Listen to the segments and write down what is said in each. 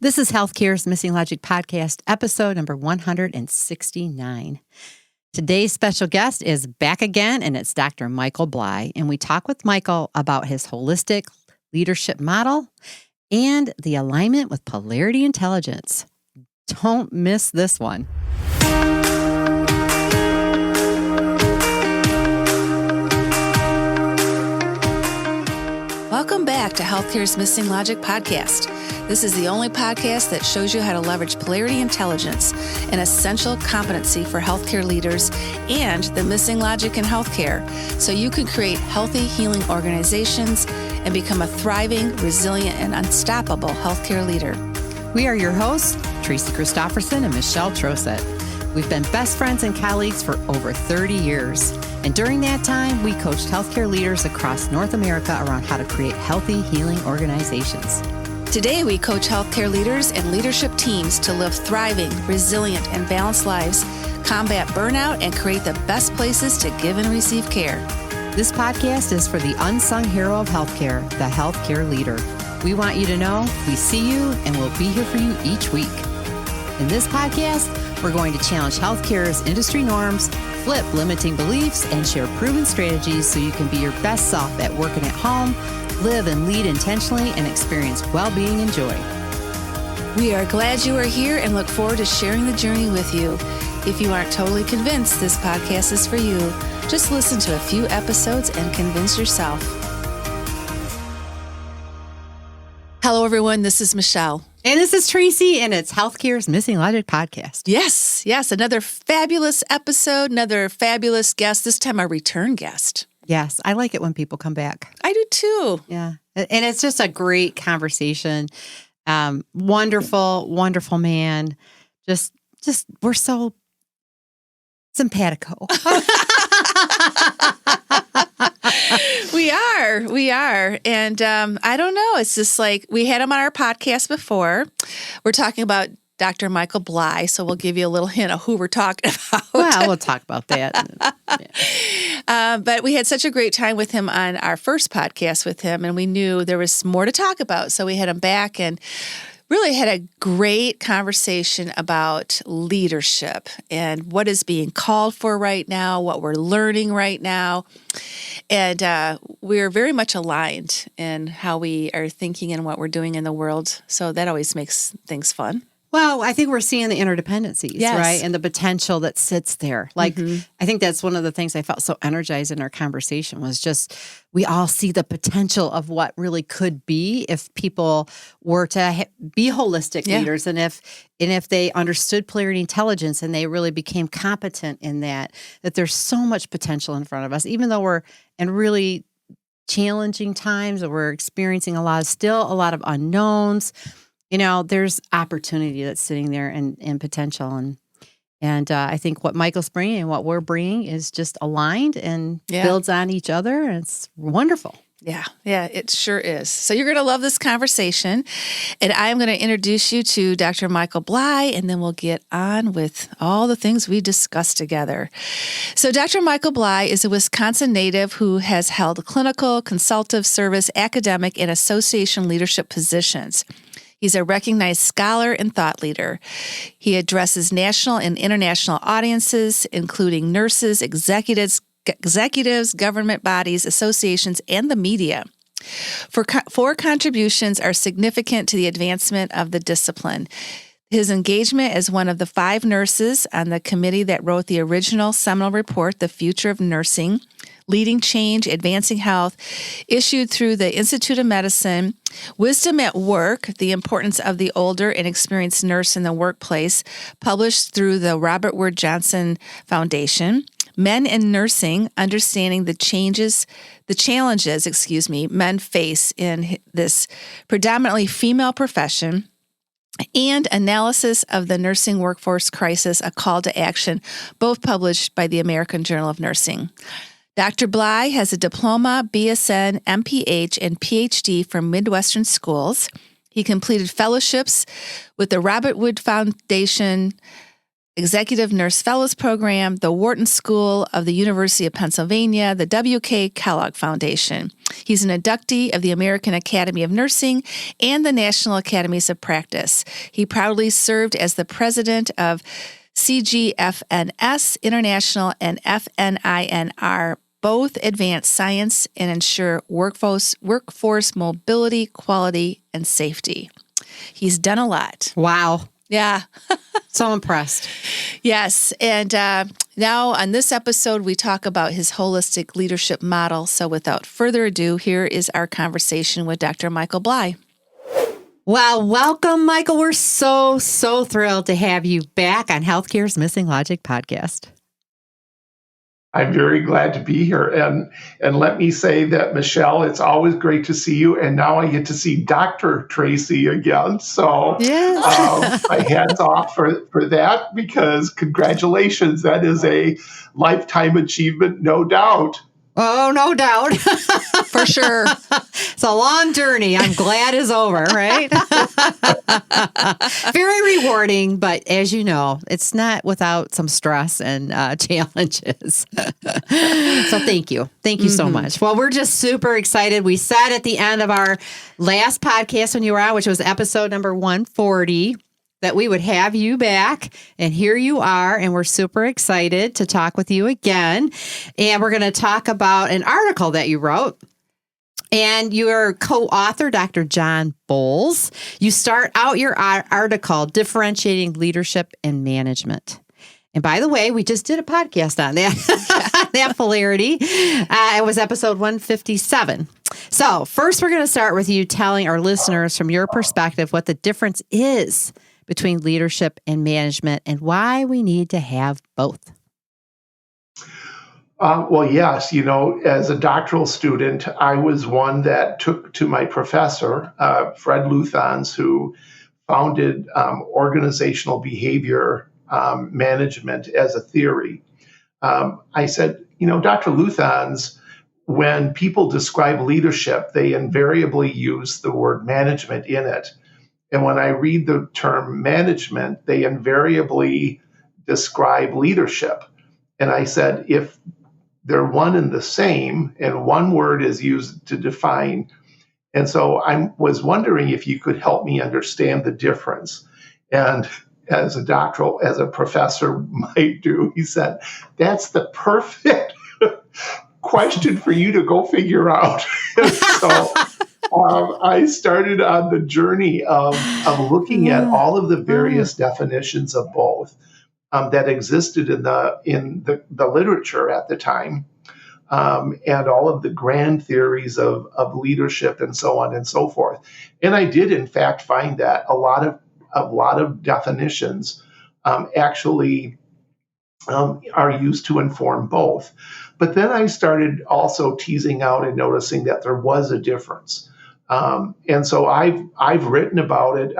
This is Healthcare's Missing Logic podcast, episode number 169. Today's special guest is back again, and it's Dr. Michael Bleich. And we talk with Michael about his holistic leadership model and the alignment with Polarity Intelligence. Don't miss this one. Welcome back to Healthcare's Missing Logic podcast. This is the only podcast that shows you how to leverage Polarity Intelligence, an essential competency for healthcare leaders, and the missing logic in healthcare, so you can create healthy, healing organizations and become a thriving, resilient, and unstoppable healthcare leader. We are your hosts, Tracy Christofferson and Michelle Trosett. We've been best friends and colleagues for over 30 years. And during that time, we coached healthcare leaders across North America around how to create healthy, healing organizations. Today, we coach healthcare leaders and leadership teams to live thriving, resilient, and balanced lives, combat burnout, and create the best places to give and receive care. This podcast is for the unsung hero of healthcare, the healthcare leader. We want you to know we see you and we'll be here for you each week. In this podcast, we're going to challenge healthcare's industry norms, flip limiting beliefs, and share proven strategies so you can be your best self at work and at home, live and lead intentionally, and experience well-being and joy. We are glad you are here and look forward to sharing the journey with you. If you aren't totally convinced this podcast is for you, just listen to a few episodes and convince yourself. Hello, everyone. This is Michelle. And this is Tracy, and it's Healthcare's Missing Logic podcast. Yes. Another fabulous episode, another fabulous guest, this time a return guest. Yes, I like it when people come back. I do too. Yeah. And it's just a great conversation. Wonderful man. Just we're so simpatico. We are. And I don't know. It's just like we had him on our podcast before. We're talking about Dr. Michael Bleich, so we'll give you a little hint of who we're talking about. Well, we'll talk about that. Yeah. But we had such a great time with him on our first podcast with him, and we knew there was more to talk about. So we had him back and really had a great conversation about leadership and what is being called for right now, what we're learning right now. And we're very much aligned in how we are thinking and what we're doing in the world. So that always makes things fun. Well, I think we're seeing the interdependencies, right? And the potential that sits there. Like, I think that's one of the things I felt so energized in our conversation was just, we all see the potential of what really could be if people were to be holistic leaders. And if they understood Polarity Intelligence and they really became competent in that there's so much potential in front of us, even though we're in really challenging times or we're experiencing a lot of unknowns. You know, there's opportunity that's sitting there and potential. And I think what Michael's bringing and what we're bringing is just aligned and builds on each other. And it's wonderful. Yeah, it sure is. So you're going to love this conversation. And I'm going to introduce you to Dr. Michael Bleich, and then we'll get on with all the things we discussed together. So Dr. Michael Bleich is a Wisconsin native who has held clinical, consultative service, academic, and association leadership positions. He's a recognized scholar and thought leader. He addresses national and international audiences, including nurses, executives, government bodies, associations, and the media. Four contributions are significant to the advancement of the discipline. His engagement as one of the 5 nurses on the committee that wrote the original seminal report, The Future of Nursing, Leading Change, Advancing Health, issued through the Institute of Medicine, Wisdom at Work, The Importance of the Older and Experienced Nurse in the Workplace, published through the Robert Wood Johnson Foundation, Men in Nursing, Understanding the Challenges men face in this predominantly female profession, and Analysis of the Nursing Workforce Crisis, A Call to Action, both published by the American Journal of Nursing. Dr. Bleich has a diploma, BSN, MPH, and PhD from Midwestern schools. He completed fellowships with the Robert Wood Foundation, Executive Nurse Fellows Program, the Wharton School of the University of Pennsylvania, the W.K. Kellogg Foundation. He's an inductee of the American Academy of Nursing and the National Academies of Practice. He proudly served as the president of CGFNS International and FNINR, both advance science and ensure workforce mobility, quality, and safety. He's done a lot. Wow. Yeah. So impressed. Yes. And now on this episode, we talk about his holistic leadership model. So without further ado, here is our conversation with Dr. Michael Bleich. Well, welcome, Michael. We're so thrilled to have you back on Healthcare's Missing Logic podcast. I'm very glad to be here. And let me say that, Michelle, it's always great to see you. And now I get to see Dr. Tracy again. So my hat's off for that, because congratulations. That is a lifetime achievement, no doubt. Oh, no doubt. For sure. It's a long journey. I'm glad it's over, right? Very rewarding, but as you know, it's not without some stress and challenges. So thank you. Thank you so much. Well, we're just super excited. We said at the end of our last podcast when you were on, which was episode number 140, that we would have you back, and here you are, and we're super excited to talk with you again. And we're going to talk about an article that you wrote, and your co-author, Dr. John Bowles. You start out your article, Differentiating Leadership and Management. And by the way, we just did a podcast on that, that polarity. It was episode 157. So first, we're going to start with you telling our listeners from your perspective what the difference is between leadership and management and why we need to have both. Well, yes, as a doctoral student, I was one that took to my professor, Fred Luthans, who founded organizational behavior management as a theory. I said, Dr. Luthans, when people describe leadership, they invariably use the word management in it. And when I read the term management, they invariably describe leadership. And I said, if they're one and the same, and one word is used to define. And so I was wondering if you could help me understand the difference. And as a professor might do, he said, that's the perfect question for you to go figure out. So I started on the journey of looking at all of the various definitions of both that existed in the literature at the time, and all of the grand theories of leadership and so on and so forth. And I did, in fact, find that a lot of definitions actually are used to inform both. But then I started also teasing out and noticing that there was a difference. And so I've written about it.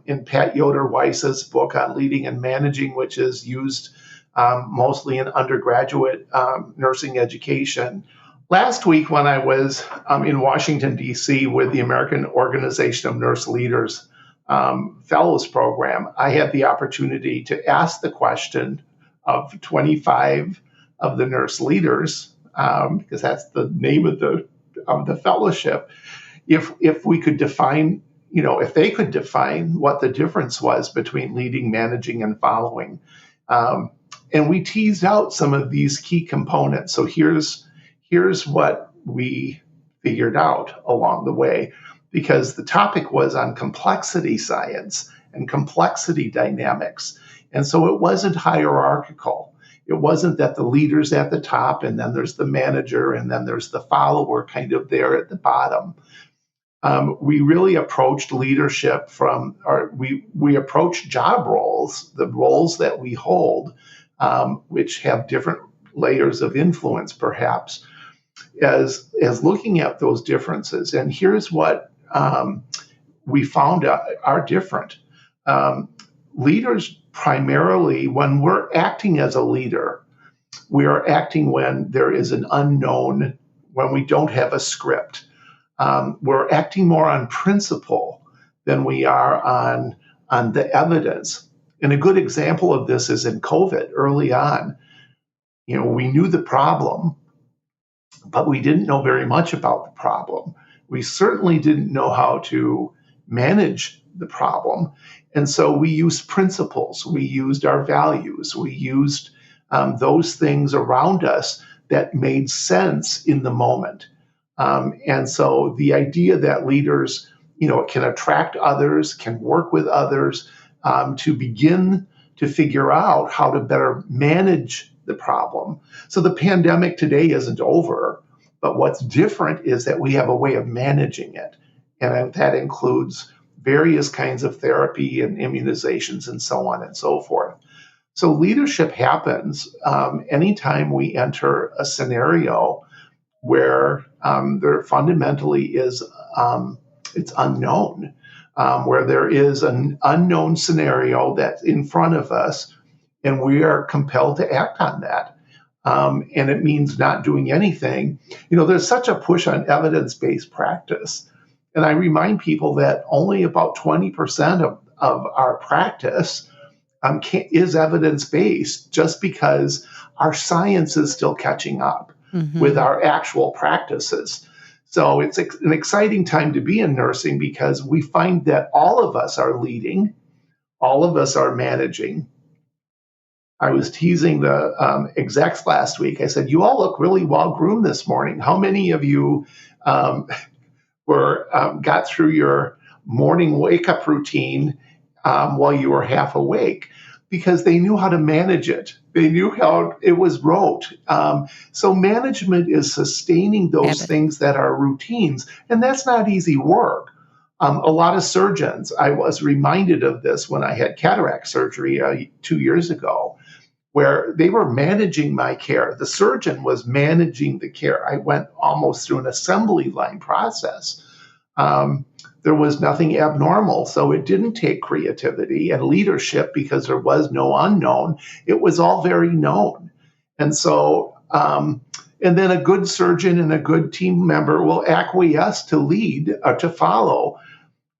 In Pat Yoder Weiss's book on leading and managing, which is used mostly in undergraduate nursing education. Last week, when I was in Washington, D.C. with the American Organization of Nurse Leaders Fellows Program, I had the opportunity to ask the question of 25 of the nurse leaders, because that's the name of the fellowship, if we could define, if they could define what the difference was between leading, managing, and following. And we teased out some of these key components. So here's what we figured out along the way, because the topic was on complexity science and complexity dynamics. And so it wasn't hierarchical. It wasn't that the leader's at the top and then there's the manager and then there's the follower kind of there at the bottom. We really approached leadership we approached job roles, the roles that we hold, which have different layers of influence, perhaps, as looking at those differences. And here's what we found are different. Leaders primarily, when we're acting as a leader, we are acting when there is an unknown, when we don't have a script. We're acting more on principle than we are on the evidence. And a good example of this is in COVID early on. We knew the problem, but we didn't know very much about the problem. We certainly didn't know how to manage the problem. And so we used principles, we used our values, we used those things around us that made sense in the moment. And so the idea that leaders, can attract others, can work with others to begin to figure out how to better manage the problem. So the pandemic today isn't over, but what's different is that we have a way of managing it. And that includes various kinds of therapy and immunizations and so on and so forth. So leadership happens anytime we enter a scenario where there fundamentally is, it's unknown, where there is an unknown scenario that's in front of us, and we are compelled to act on that. And it means not doing anything. There's such a push on evidence-based practice. And I remind people that only about 20% of our practice is evidence-based, just because our science is still catching up with our actual practices. So it's an exciting time to be in nursing, because we find that all of us are leading, all of us are managing. I was teasing the execs last week. I said, "You all look really well groomed this morning. How many of you got through your morning wake up routine while you were half awake?" Because they knew how to manage it. They knew how it was rote. So management is sustaining those things that are routines, and that's not easy work. A lot of surgeons, I was reminded of this when I had cataract surgery 2 years ago, where they were managing my care. The surgeon was managing the care. I went almost through an assembly line process. There was nothing abnormal, so it didn't take creativity and leadership, because there was no unknown. It was all very known. And so, and then a good surgeon and a good team member will acquiesce to lead or to follow.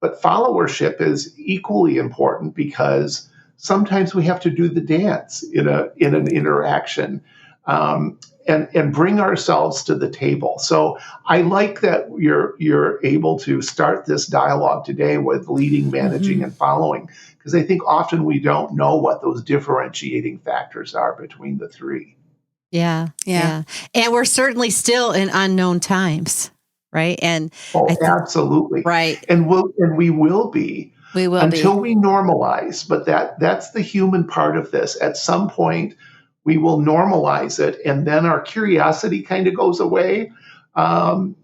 But followership is equally important, because sometimes we have to do the dance in an interaction. And bring ourselves to the table. So I like that you're able to start this dialogue today with leading, managing, and following, because I think often we don't know what those differentiating factors are between the three. Yeah. And we're certainly still in unknown times, right? And absolutely. Right. And we will be. We will until we normalize. But that's the human part of this. At some point, we will normalize it, and then our curiosity kind of goes away. And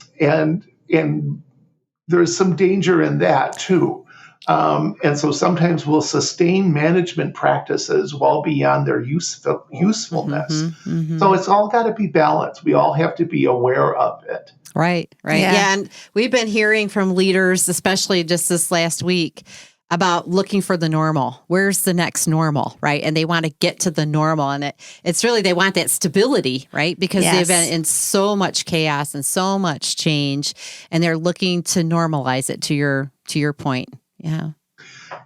there's some danger in that too. And so sometimes we'll sustain management practices well beyond their usefulness. So it's all got to be balanced. We all have to be aware of it. Right. Yeah. And we've been hearing from leaders, especially just this last week, about looking for the normal. Where's the next normal, right? And they want to get to the normal. And it's really, they want that stability, right? Because they've been in so much chaos and so much change, and they're looking to normalize it, to your point. Yeah.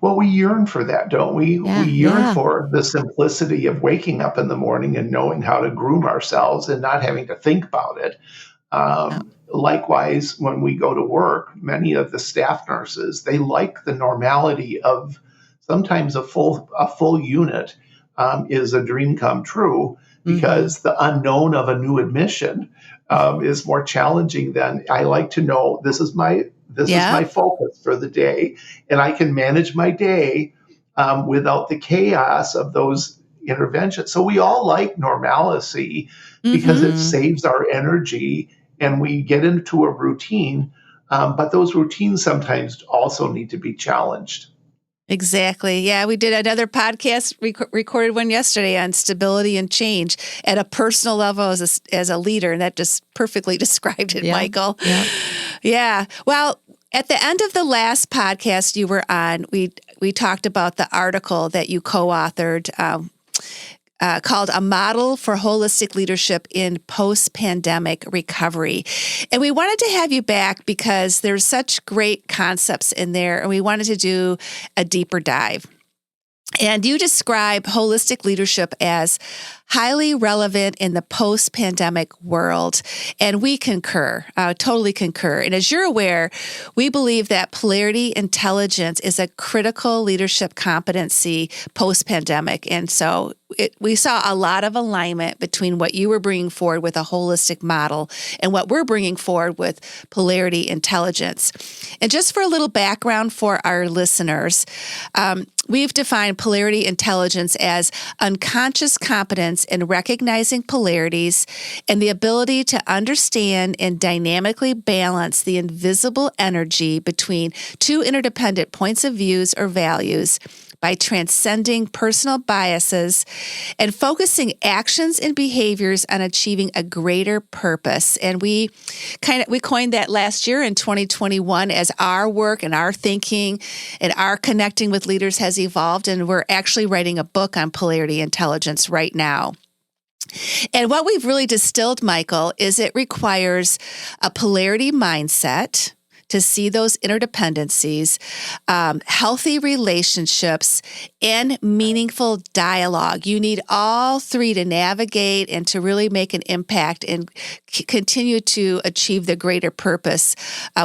Well, we yearn for that, don't we? Yeah, we yearn for the simplicity of waking up in the morning and knowing how to groom ourselves and not having to think about it. Likewise, when we go to work, many of the staff nurses, they like the normality of sometimes a full unit is a dream come true, because the unknown of a new admission is more challenging than, I like to know this is my focus for the day, and I can manage my day without the chaos of those interventions. So we all like normalcy because it saves our energy and we get into a routine. But those routines sometimes also need to be challenged. Exactly. Yeah, we did another podcast, recorded one yesterday on stability and change at a personal level as a leader, and that just perfectly described it, Michael. Yeah. Well, at the end of the last podcast you were on, we talked about the article that you co-authored called A Model for Holistic Leadership in Post-Pandemic Recovery. And we wanted to have you back because there's such great concepts in there, and we wanted to do a deeper dive. And you describe holistic leadership as highly relevant in the post-pandemic world. And we concur, totally concur. And as you're aware, we believe that polarity intelligence is a critical leadership competency post-pandemic. And so we saw a lot of alignment between what you were bringing forward with a holistic model and what we're bringing forward with polarity intelligence. And just for a little background for our listeners, we've defined polarity intelligence as unconscious competence in recognizing polarities and the ability to understand and dynamically balance the invisible energy between two interdependent points of views or values by transcending personal biases and focusing actions and behaviors on achieving a greater purpose. And we coined that last year in 2021 as our work and our thinking and our connecting with leaders has evolved. And we're actually writing a book on polarity intelligence right now. And what we've really distilled, Michael, is it requires a polarity mindset to see those interdependencies, healthy relationships, and meaningful dialogue. You need all three to navigate and to really make an impact and continue to achieve the greater purpose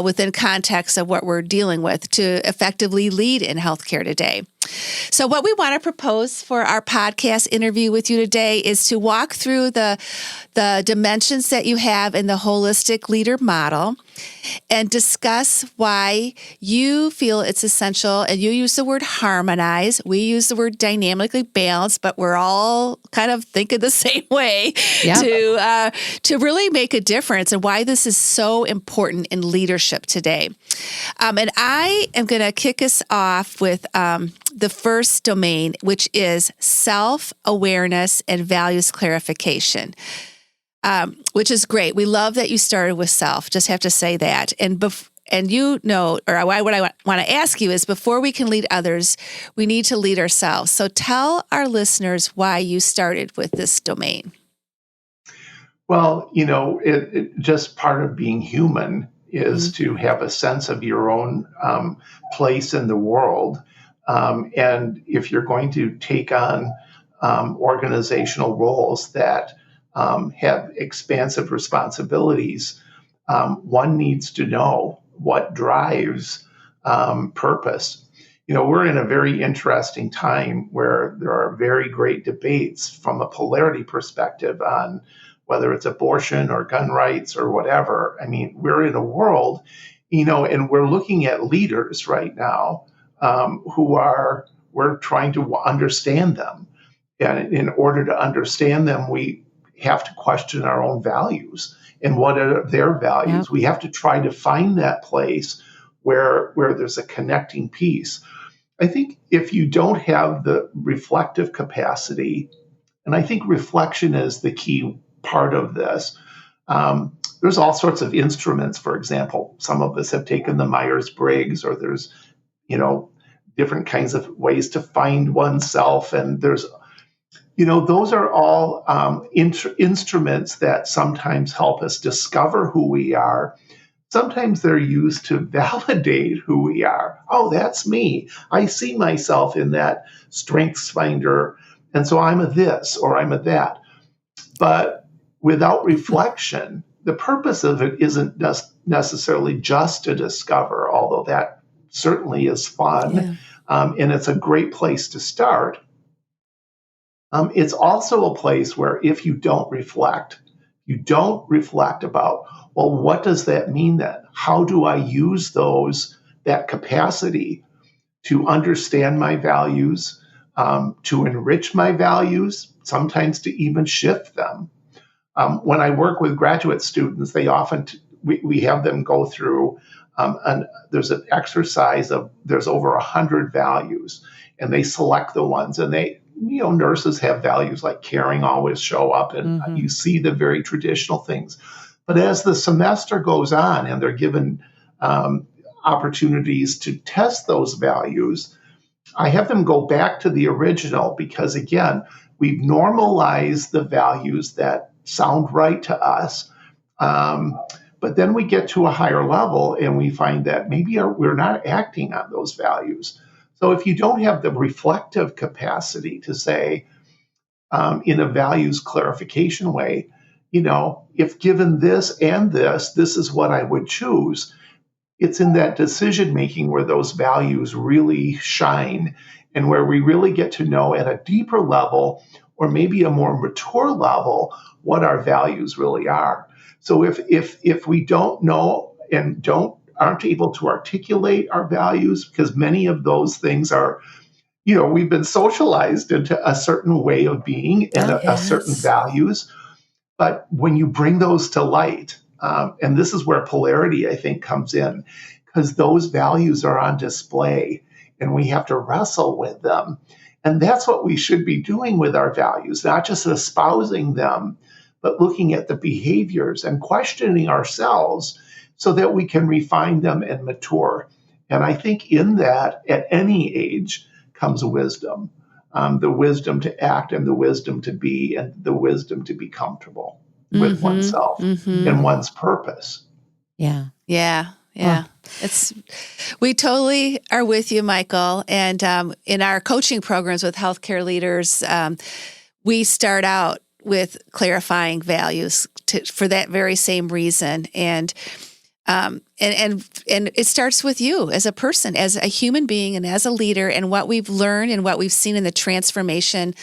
within context of what we're dealing with to effectively lead in healthcare today. So what we want to propose for our podcast interview with you today is to walk through the dimensions that you have in the holistic leader model and discuss why you feel it's essential. And you use the word harmonize. We use the word dynamically balanced, but we're all kind of thinking the same way to really make a difference and why this is so important in leadership today. And I am going to kick us off with the first domain, which is self-awareness and values clarification, which is great. We love that you started with self. Just have to say that. And you know, or what I want to ask you is, before we can lead others, we need to lead ourselves. So tell our listeners why you started with this domain. Well, it just part of being human is to have a sense of your own place in the world. And if you're going to take on organizational roles that have expansive responsibilities, one needs to know what drives purpose. We're in a very interesting time where there are very great debates from a polarity perspective on whether it's abortion or gun rights or whatever. I mean, we're in a world, and we're looking at leaders right now we're trying to understand them. And in order to understand them, we have to question our own values and what are their values. Yep. We have to try to find that place where there's a connecting piece. I think if you don't have the reflective capacity, and I think reflection is the key part of this, there's all sorts of instruments. For example, some of us have taken the Myers-Briggs, or there's, different kinds of ways to find oneself. And there's, those are all instruments that sometimes help us discover who we are. Sometimes they're used to validate who we are. Oh, that's me. I see myself in that strengths finder. And so I'm a this or I'm a that. But without reflection, the purpose of it isn't necessarily just to discover, although that certainly is fun. Yeah. And it's a great place to start. It's also a place where if you don't reflect about, well, what does that mean then? How do I use that capacity to understand my values, to enrich my values, sometimes to even shift them? When I work with graduate students, they often, we have them go through, and there's an exercise of, there's over 100 values, and they select the ones, and nurses have values like caring, always show up, and you see the very traditional things. But as the semester goes on and they're given opportunities to test those values, I have them go back to the original, because again, we've normalized the values that sound right to us. But then we get to a higher level and we find that maybe we're not acting on those values. So if you don't have the reflective capacity to say, in a values clarification way, if given this and this is what I would choose. It's in that decision making where those values really shine and where we really get to know at a deeper level or maybe a more mature level what our values really are. So if we don't know and aren't able to articulate our values, because many of those things are, we've been socialized into a certain way of being and a certain values. But when you bring those to light, and this is where polarity, I think, comes in, because those values are on display and we have to wrestle with them. And that's what we should be doing with our values, not just espousing them, but looking at the behaviors and questioning ourselves so that we can refine them and mature. And I think in that, at any age, comes wisdom. The wisdom to act and the wisdom to be and the wisdom to be comfortable with oneself and one's purpose. Yeah. We totally are with you, Michael. And in our coaching programs with healthcare leaders, we start out with clarifying values for that very same reason. And it starts with you as a person, as a human being, and as a leader. And what we've learned and what we've seen in the transformation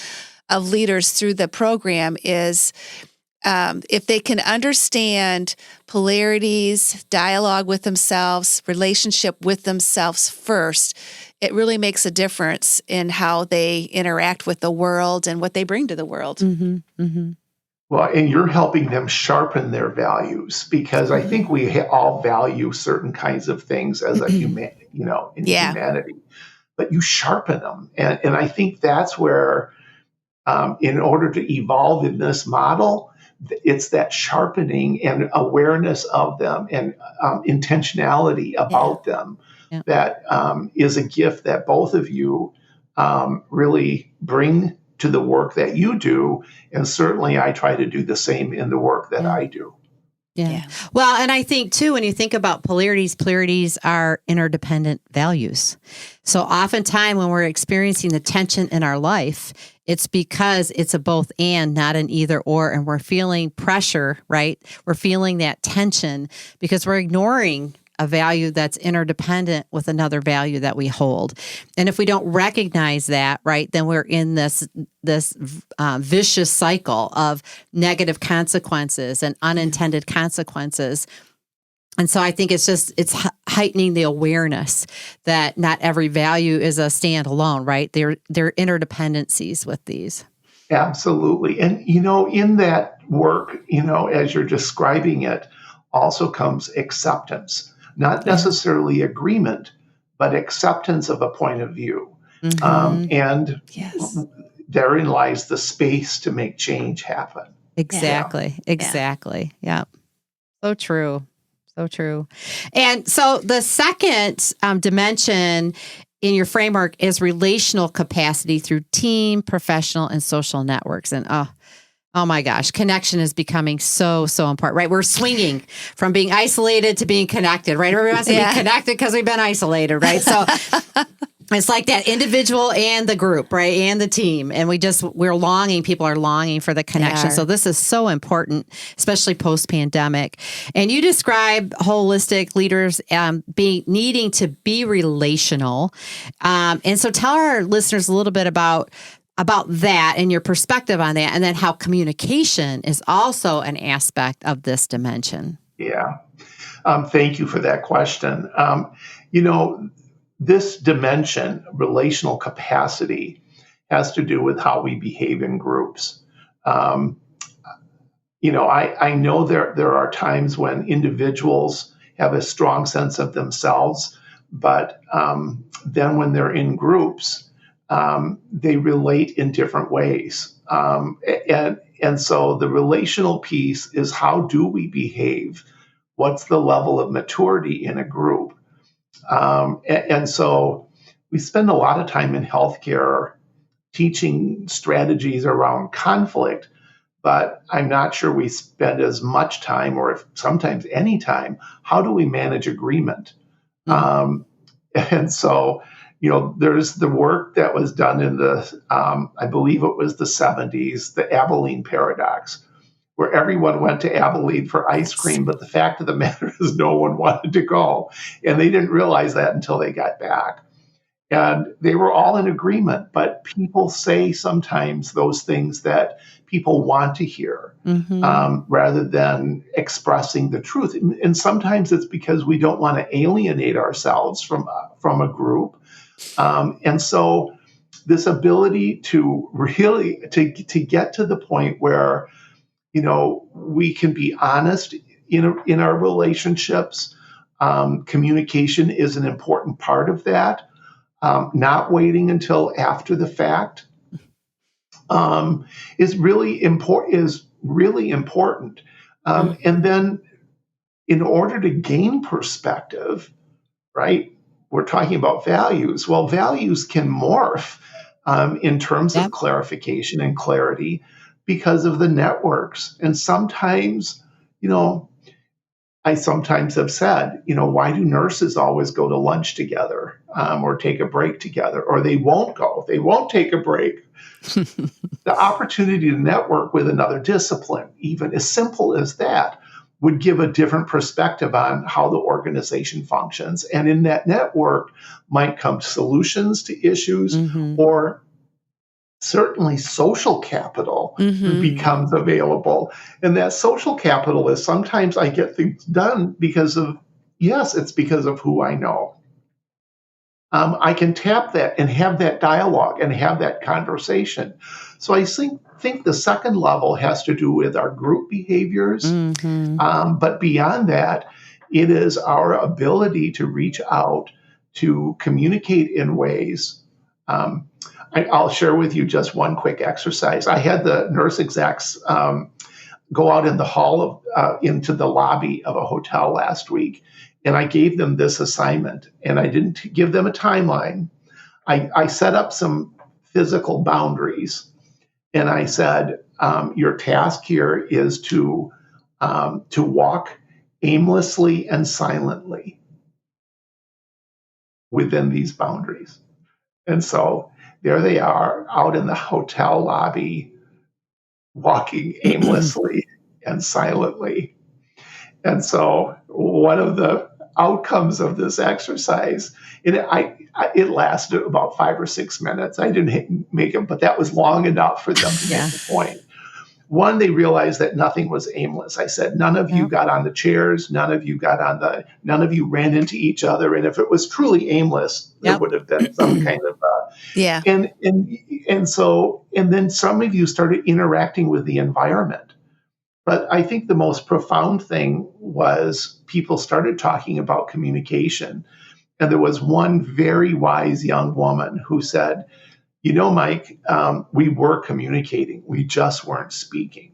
of leaders through the program is if they can understand polarities, dialogue with themselves, relationship with themselves first, it really makes a difference in how they interact with the world and what they bring to the world. Well, and you're helping them sharpen their values, because I think we all value certain kinds of things as a humanity, humanity, but you sharpen them. And I think that's where, in order to evolve in this model, it's that sharpening and awareness of them and intentionality about them that is a gift that both of you really bring to the work that you do. And certainly I try to do the same in the work that I do. Yeah. Well, and I think too, when you think about polarities are interdependent values. So oftentimes when we're experiencing the tension in our life, it's because it's a both and, not an either or. And we're feeling pressure, right? We're feeling that tension because we're ignoring a value that's interdependent with another value that we hold. And if we don't recognize that, right, then we're in this vicious cycle of negative consequences and unintended consequences. And so I think it's heightening the awareness that not every value is a standalone, right? They're interdependencies with these. Absolutely. And, in that work, as you're describing it, also comes acceptance. Not necessarily agreement, but acceptance of a point of view. And therein lies the space to make change happen. Exactly. Yeah. So true. So true. And so the second dimension in your framework is relational capacity through team, professional, and social networks. And oh my gosh, connection is becoming so important, right? We're swinging from being isolated to being connected, right? Everyone wants to be connected because we've been isolated, right? So it's like that individual and the group, right? And the team. And people are longing for the connection. So this is so important, especially post-pandemic. And you describe holistic leaders needing to be relational. And so tell our listeners a little bit about that and your perspective on that, and then how communication is also an aspect of this dimension. Yeah. Thank you for that question. This dimension, relational capacity, has to do with how we behave in groups. I know there are times when individuals have a strong sense of themselves, but then when they're in groups, they relate in different ways. And so the relational piece is, how do we behave? What's the level of maturity in a group? And so we spend a lot of time in healthcare teaching strategies around conflict, but I'm not sure we spend as much time, or if sometimes any time, how do we manage agreement? And so, There's the work that was done in the, I believe it was the 70s, the Abilene paradox, where everyone went to Abilene for ice cream, but the fact of the matter is no one wanted to go. And they didn't realize that until they got back. And they were all in agreement, but people say sometimes those things that people want to hear rather than expressing the truth. And sometimes it's because we don't want to alienate ourselves from a group. And so this ability to really to get to the point where, we can be honest in our relationships. Communication is an important part of that. Not waiting until after the fact is really important. And then, in order to gain perspective, right? We're talking about values. Well, values can morph in terms of clarification and clarity because of the networks. And sometimes, I sometimes have said, why do nurses always go to lunch together or take a break together? Or they won't go. They won't take a break. The opportunity to network with another discipline, even as simple as that, would give a different perspective on how the organization functions. And in that network might come solutions to issues or certainly social capital becomes available. And that social capital is sometimes I get things done because of who I know. I can tap that and have that dialogue and have that conversation. So I think the second level has to do with our group behaviors. But beyond that, it is our ability to reach out, to communicate in ways. I'll share with you just one quick exercise. I had the nurse execs go out in the hall into the lobby of a hotel last week, and I gave them this assignment, and I didn't give them a timeline. I set up some physical boundaries, and I said, your task here is to walk aimlessly and silently within these boundaries. And so there they are out in the hotel lobby, walking aimlessly and silently. And so one of the outcomes of this exercise, it lasted about 5 or 6 minutes. I didn't make it, but that was long enough for them to make the point. One, they realized that nothing was aimless. I said, none of you got on the chairs, none of you ran into each other. And if it was truly aimless, there would have been some kind of and then some of you started interacting with the environment. But I think the most profound thing was people started talking about communication. And there was one very wise young woman who said, Mike, we were communicating. We just weren't speaking.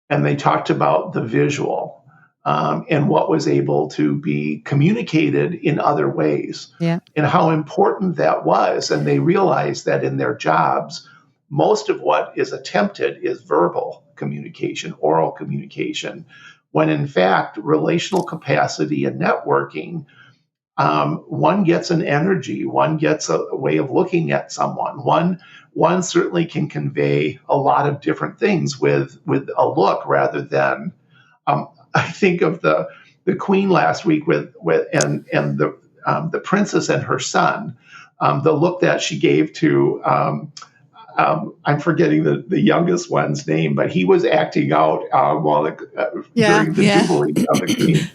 And they talked about the visual and what was able to be communicated in other ways and how important that was. And they realized that in their jobs, most of what is attempted is verbal communication, oral communication, when in fact, relational capacity and networking, one gets an energy, one gets a way of looking at someone. One certainly can convey a lot of different things with a look rather than, I think of the Queen last week and the princess and her son, the look that she gave to, I'm forgetting the youngest one's name, but he was acting out during the Jubilee of the Queen.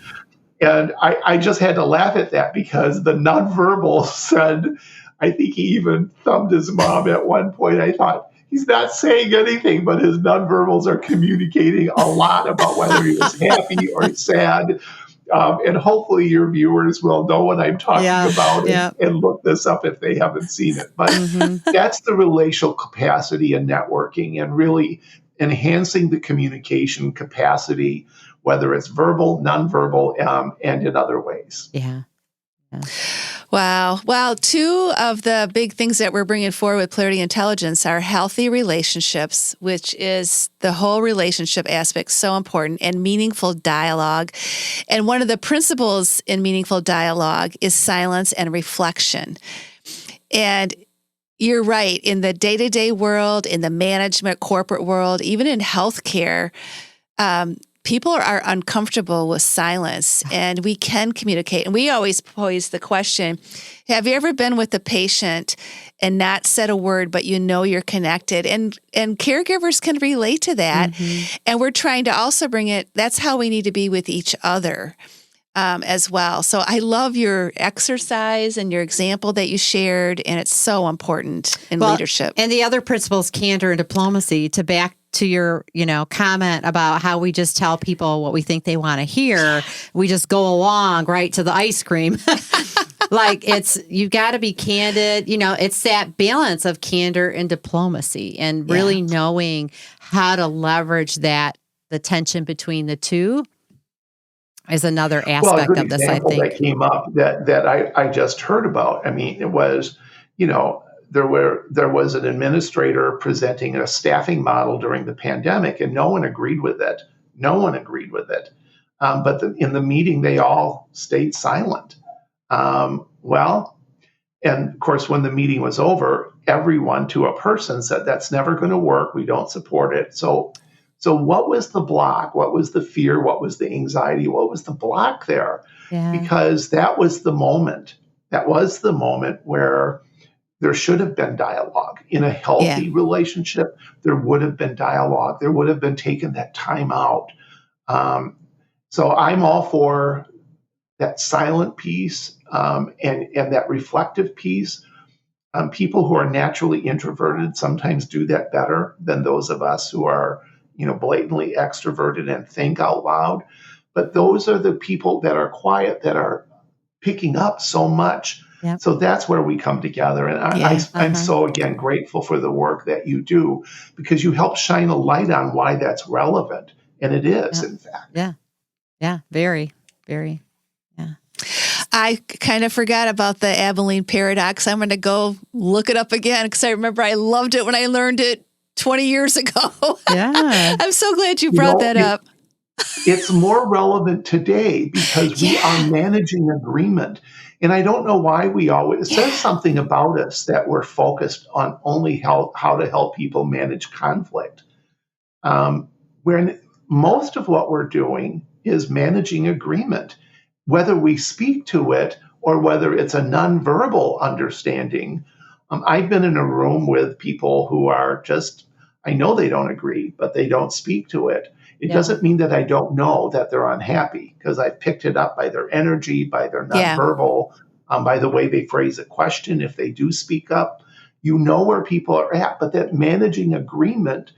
And I just had to laugh at that because the nonverbal said, I think he even thumbed his mom at one point. I thought, he's not saying anything, but his nonverbals are communicating a lot about whether he was happy or sad. And hopefully your viewers will know what I'm talking about and look this up if they haven't seen it. But that's the relational capacity and networking and really enhancing the communication capacity, whether it's verbal, nonverbal, and in other ways. Yeah. Wow. Well, two of the big things that we're bringing forward with Polarity Intelligence are healthy relationships, which is the whole relationship aspect so important, and meaningful dialogue. And one of the principles in meaningful dialogue is silence and reflection. And you're right. In the day-to-day world, in the management, corporate world, even in healthcare, people are uncomfortable with silence, and we can communicate. And we always pose the question, have you ever been with a patient and not said a word, but you know you're connected? And caregivers can relate to that. And we're trying to also bring it, that's how we need to be with each other as well. So I love your exercise and your example that you shared, and it's so important in leadership. And the other principle is candor and diplomacy. To back to your, comment about how we just tell people what we think they want to hear. We just go along right to the ice cream. Like you've got to be candid. It's that balance of candor and diplomacy, and really knowing how to leverage the tension between the two is another aspect of this, I think. That came up that I just heard about. I mean, it was, there was an administrator presenting a staffing model during the pandemic, and no one agreed with it. But in the meeting, they all stayed silent. And of course, when the meeting was over, everyone to a person said, that's never going to work. We don't support it. So what was the block? What was the fear? What was the anxiety? What was the block there? Yeah. Because that was the moment. That was the moment where there should have been dialogue. In a healthy relationship, there would have been dialogue. There would have been taken that time out. So I'm all for that silent piece and that reflective piece. People who are naturally introverted sometimes do that better than those of us who are blatantly extroverted and think out loud. But those are the people that are quiet that are picking up so much. Yep. So that's where we come together. And I'm so, again, grateful for the work that you do, because you help shine a light on why that's relevant. And it is, in fact. Yeah. Yeah. Very, very. Yeah. I kind of forgot about the Abilene paradox. I'm going to go look it up again, because I remember I loved it when I learned it 20 years ago. Yeah. I'm so glad you brought that up. It's more relevant today because we are managing agreement. And I don't know why it says something about us that we're focused on only how to help people manage conflict. When most of what we're doing is managing agreement, whether we speak to it or whether it's a nonverbal understanding. I've been in a room with people who are I know they don't agree, but they don't speak to it. It doesn't mean that I don't know that they're unhappy, because I picked it up by their energy, by their nonverbal, by the way they phrase a question. If they do speak up, where people are at. But that managing agreement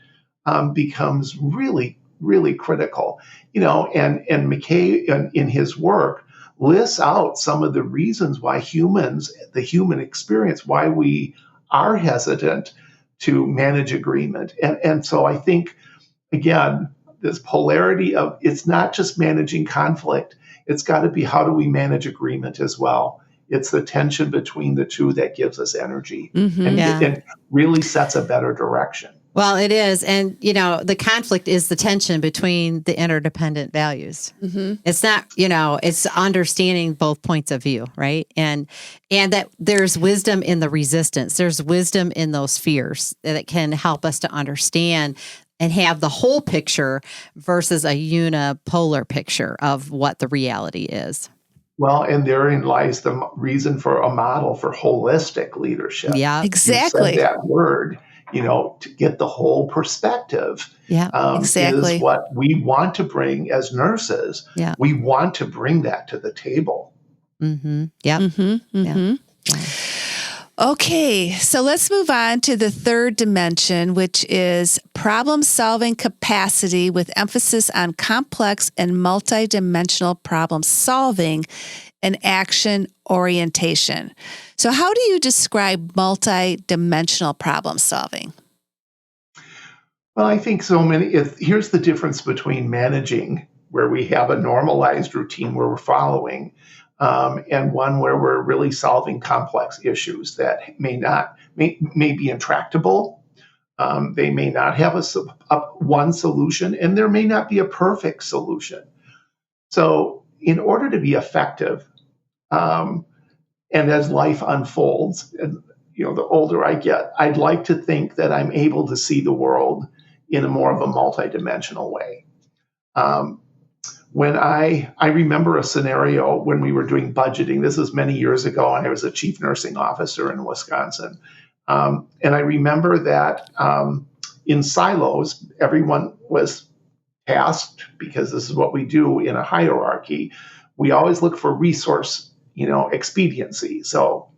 becomes really, really critical. And McKay in his work lists out some of the reasons why the human experience, why we are hesitant to manage agreement. And so I think, again, this polarity of, it's not just managing conflict. It's got to be, how do we manage agreement as well? It's the tension between the two that gives us energy and really sets a better direction. Well, it is. And, the conflict is the tension between the interdependent values. It's not, it's understanding both points of view, right? And that there's wisdom in the resistance. There's wisdom in those fears that can help us to understand and have the whole picture versus a unipolar picture of what the reality is. Well, and therein lies the reason for a model for holistic leadership. Yeah, exactly. You said that word, to get the whole perspective. Yeah, exactly. Is what we want to bring as nurses. Yeah. We want to bring that to the table. Mm-hmm. Yeah. Mm-hmm. Mm-hmm. Yeah. Okay, so let's move on to the third dimension, which is problem-solving capacity with emphasis on complex and multidimensional problem-solving and action orientation. So how do you describe multidimensional problem-solving? Well, I think here's the difference between managing, where we have a normalized routine where we're following, and one where we're really solving complex issues that may be intractable. They may not have one solution, and there may not be a perfect solution. So in order to be effective, and as life unfolds, the older I get, I'd like to think that I'm able to see the world in a more of a multidimensional way. When I remember a scenario when we were doing budgeting. This was many years ago, and I was a chief nursing officer in Wisconsin. And I remember that in silos, everyone was tasked, because this is what we do in a hierarchy. We always look for resource, expediency. So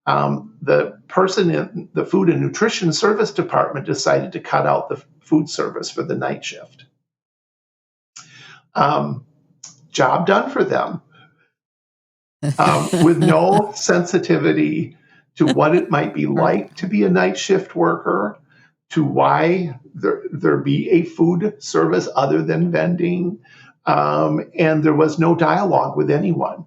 the person in the food and nutrition service department decided to cut out the food service for the night shift. Job done for them, with no sensitivity to what it might be like to be a night shift worker, to why there be a food service other than vending, and there was no dialogue with anyone.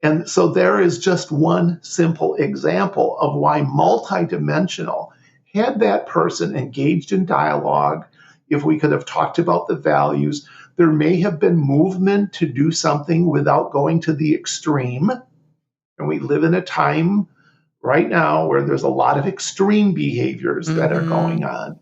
And so there is just one simple example of why multidimensional, had that person engaged in dialogue, if we could have talked about the values, there may have been movement to do something without going to the extreme. And we live in a time right now where there's a lot of extreme behaviors that are going on.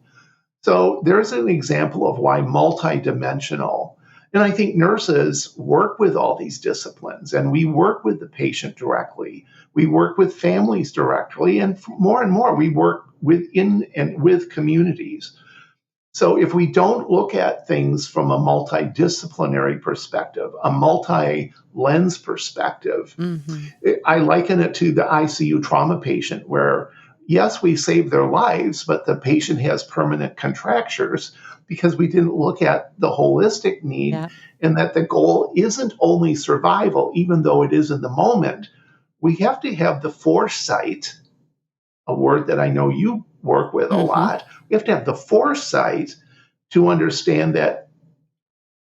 So there's an example of why multidimensional. And I think nurses work with all these disciplines, and we work with the patient directly. We work with families directly, and more, we work within and with communities. So if we don't look at things from a multidisciplinary perspective, a multi-lens perspective, I liken it to the ICU trauma patient where, yes, we save their lives, but the patient has permanent contractures because we didn't look at the holistic need, and that the goal isn't only survival, even though it is in the moment. We have to have the foresight, a word that I know you work with a lot. We have to have the foresight to understand that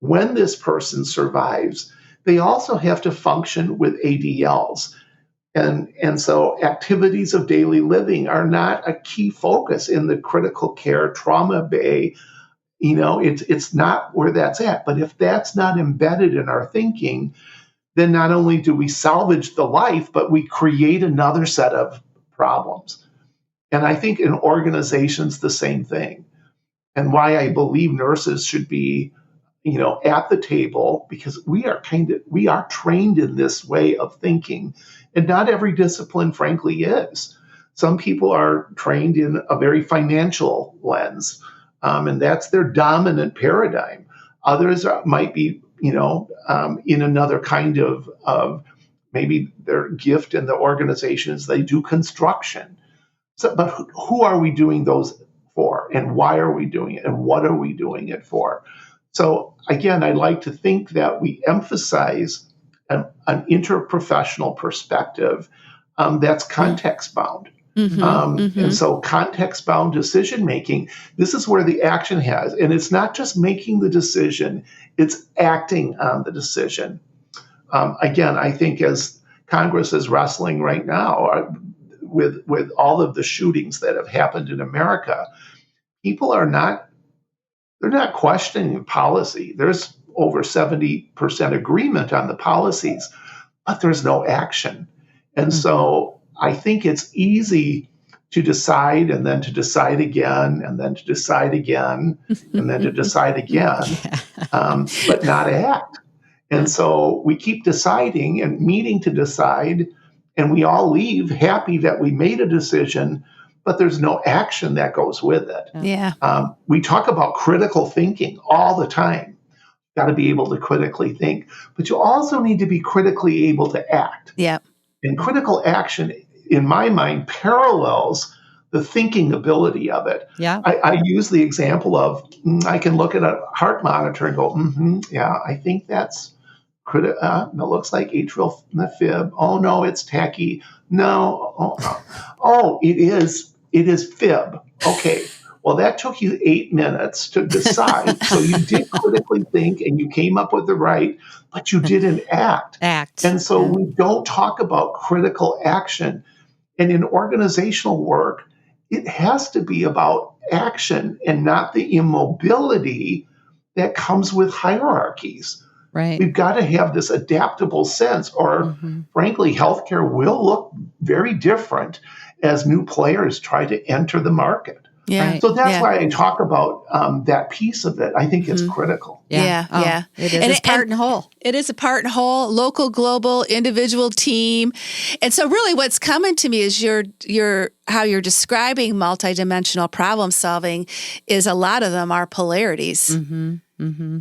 when this person survives, they also have to function with ADLs. And so activities of daily living are not a key focus in the critical care trauma bay. It's not where that's at. But if that's not embedded in our thinking, then not only do we salvage the life, but we create another set of problems. And I think in organizations, the same thing. And why I believe nurses should be, at the table, because we are trained in this way of thinking. And not every discipline, frankly, is. Some people are trained in a very financial lens, and that's their dominant paradigm. Others might be, in another kind of maybe their gift in the organizations, they do construction. So, but who are we doing those for, and why are we doing it, and what are we doing it for? So again, I like to think that we emphasize an interprofessional perspective that's context-bound. And so context-bound decision-making, this is where the action has. And it's not just making the decision, it's acting on the decision. Again, I think as Congress is wrestling right now with all of the shootings that have happened in America, people they're not questioning policy. There's over 70% agreement on the policies, but there's no action. And so I think it's easy to decide, and then to decide again, and then to decide again, and then to decide again, but not act. And so we keep deciding and meeting to decide, and we all leave happy that we made a decision, but there's no action that goes with it. We talk about critical thinking all the time. Got to be able to critically think, but you also need to be critically able to act. And critical action, in my mind, parallels the thinking ability of it. I use the example of, I can look at a heart monitor and go, I think that's it looks like atrial fib. Oh no, it's tachy. No, it is fib. Okay. Well, that took you 8 minutes to decide. So you did critically think, and you came up with the right, but you didn't act. And so we don't talk about critical action. And in organizational work, it has to be about action and not the immobility that comes with hierarchies. We've got to have this adaptable sense, or frankly, healthcare will look very different. as new players try to enter the market. Yeah. Right. So that's why I talk about that piece of it. I think it's critical. Yeah. It is. It's part and whole. It is a part and whole, local, global, individual, team. And so really what's coming to me is how you're describing multidimensional problem solving is a lot of them are polarities.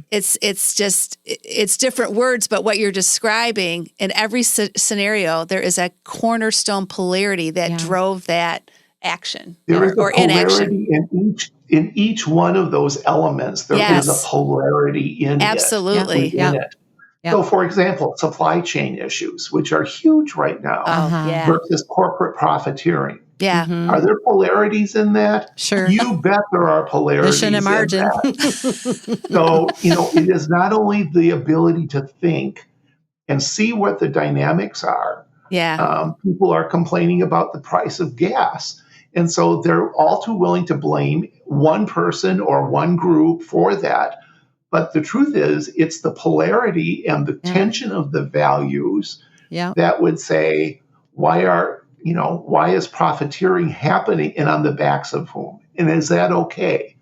It's different words, but what you're describing in every scenario, there is a cornerstone polarity that drove that action There is or a inaction. polarity in each one of those elements. There is a polarity in Absolutely. it. Within it. So, for example, supply chain issues, which are huge right now, versus corporate profiteering. Yeah. Are there polarities in that? Sure. You bet there are polarities Mission and margin. in that. So, it is not only the ability to think and see what the dynamics are. Yeah. People are complaining about the price of gas. And so they're all too willing to blame one person or one group for that. But the truth is, it's the polarity and the tension of the values that would say, why is profiteering happening and on the backs of whom? And is that okay?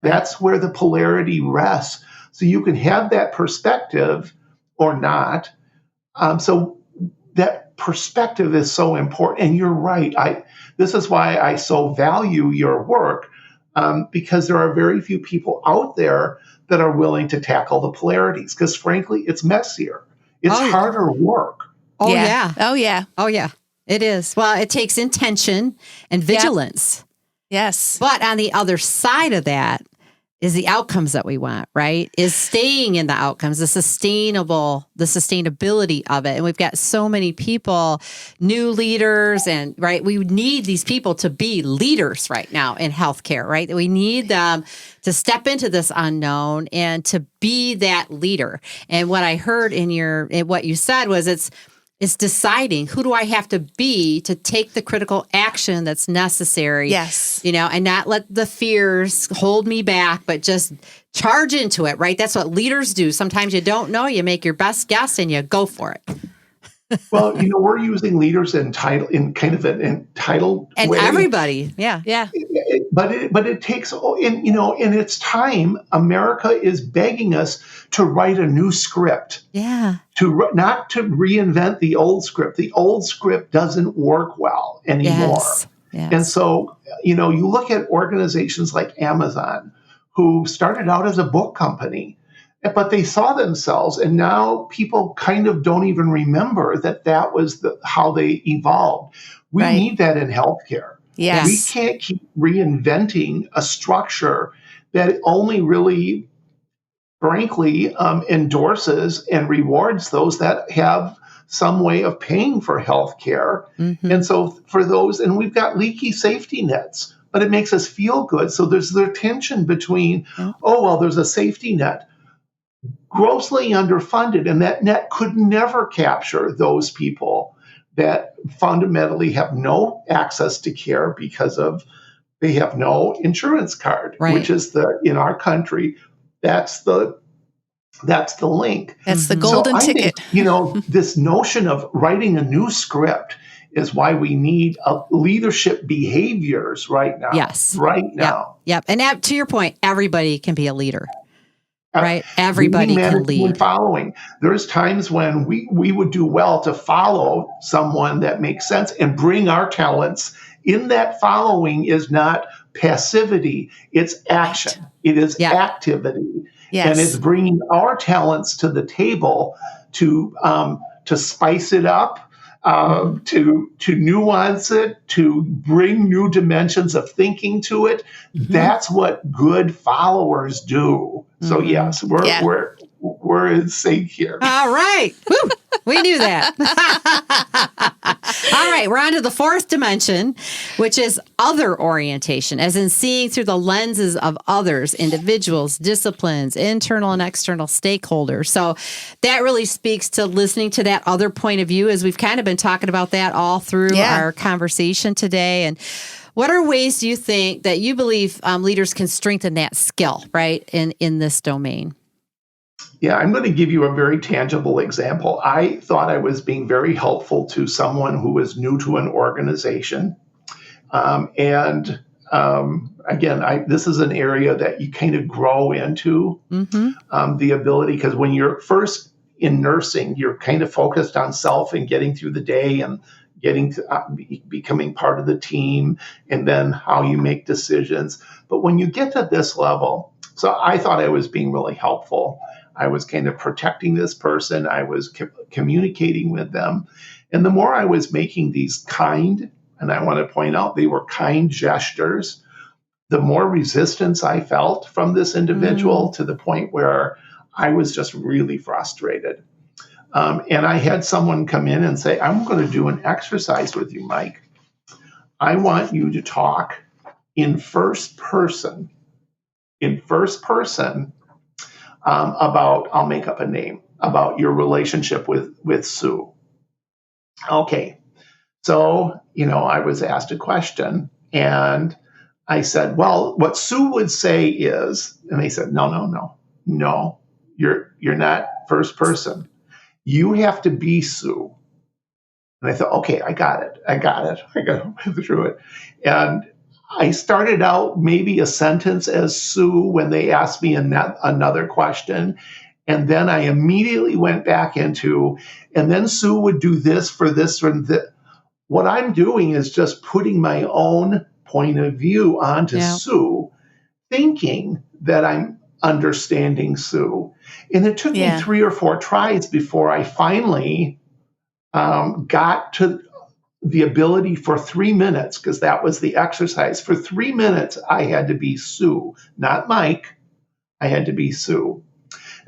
That's where the polarity rests. So you can have that perspective or not. So that perspective is so important. And you're right. This is why I so value your work, because there are very few people out there that are willing to tackle the polarities. Because frankly, it's messier. It's harder work. Oh, yeah. Oh, yeah. Oh, yeah. It is. Well, it takes intention and vigilance. Yes. But on the other side of that is the outcomes that we want, right? Is staying in the outcomes, the sustainability of it. And we've got so many people, new leaders, and right, we need these people to be leaders right now in healthcare, right? We need them to step into this unknown and to be that leader. And what I heard in what you said was it's deciding who do I have to be to take the critical action that's necessary. Yes. And not let the fears hold me back, but just charge into it, right? That's what leaders do. Sometimes you don't know, you make your best guess and you go for it. Well, we're using leaders in kind of an entitled and way. Everybody. Yeah. Yeah. But it takes, in its time, America is begging us to write a new script. Yeah. Not to reinvent the old script. The old script doesn't work well anymore. Yes. And so, you look at organizations like Amazon, who started out as a book company, but they saw themselves, and now people kind of don't even remember that was how they evolved. We need that in healthcare. Yes. We can't keep reinventing a structure that only really, frankly, endorses and rewards those that have some way of paying for healthcare. And so for those, and we've got leaky safety nets, but it makes us feel good. So there's the tension between, there's a safety net, grossly underfunded, and that net could never capture those people that fundamentally have no access to care because they have no insurance card, which is in our country, that's the link. That's the golden ticket. Think, this notion of writing a new script is why we need leadership behaviors right now. Yes. Right now. Yep. And to your point, everybody can be a leader. Right. Everybody can lead. Following. There's times when we would do well to follow someone that makes sense and bring our talents. In that following is not passivity, it's action. It is activity. Yes. And it's bringing our talents to the table to spice it up, to nuance it, to bring new dimensions of thinking to it. That's what good followers do. So yes, we're in sync here. All right. Woo. We knew that. All right. We're on to the fourth dimension, which is other orientation, as in seeing through the lenses of others, individuals, disciplines, internal and external stakeholders. So that really speaks to listening to that other point of view, as we've kind of been talking about that all through our conversation today. And what are ways do you think that you believe leaders can strengthen that skill, right, in this domain? Yeah, I'm going to give you a very tangible example. I thought I was being very helpful to someone who was new to an organization. Again, this is an area that you kind of grow into the ability, because when you're first in nursing, you're kind of focused on self and getting through the day and getting to becoming part of the team, and then how you make decisions. But when you get to this level, so I thought I was being really helpful. I was kind of protecting this person. I was communicating with them. And the more I was making these kind, and I want to point out they were kind gestures, the more resistance I felt from this individual, to the point where I was just really frustrated. And I had someone come in and say, I'm going to do an exercise with you, Mike. I want you to talk in first person, about, I'll make up a name, about your relationship with Sue. Okay. So, I was asked a question, and I said, well, what Sue would say is, and they said, no, you're not first person. You have to be Sue. And I thought, okay, I got it. I got through it. And I started out maybe a sentence as Sue when they asked me another question. And then I immediately went back into, and then Sue would do this for this and that. What I'm doing is just putting my own point of view onto Sue, thinking that I'm understanding Sue. And it took me 3 or 4 tries before I finally got to the ability for 3 minutes, because that was the exercise. For 3 minutes, I had to be Sue, not Mike. I had to be Sue.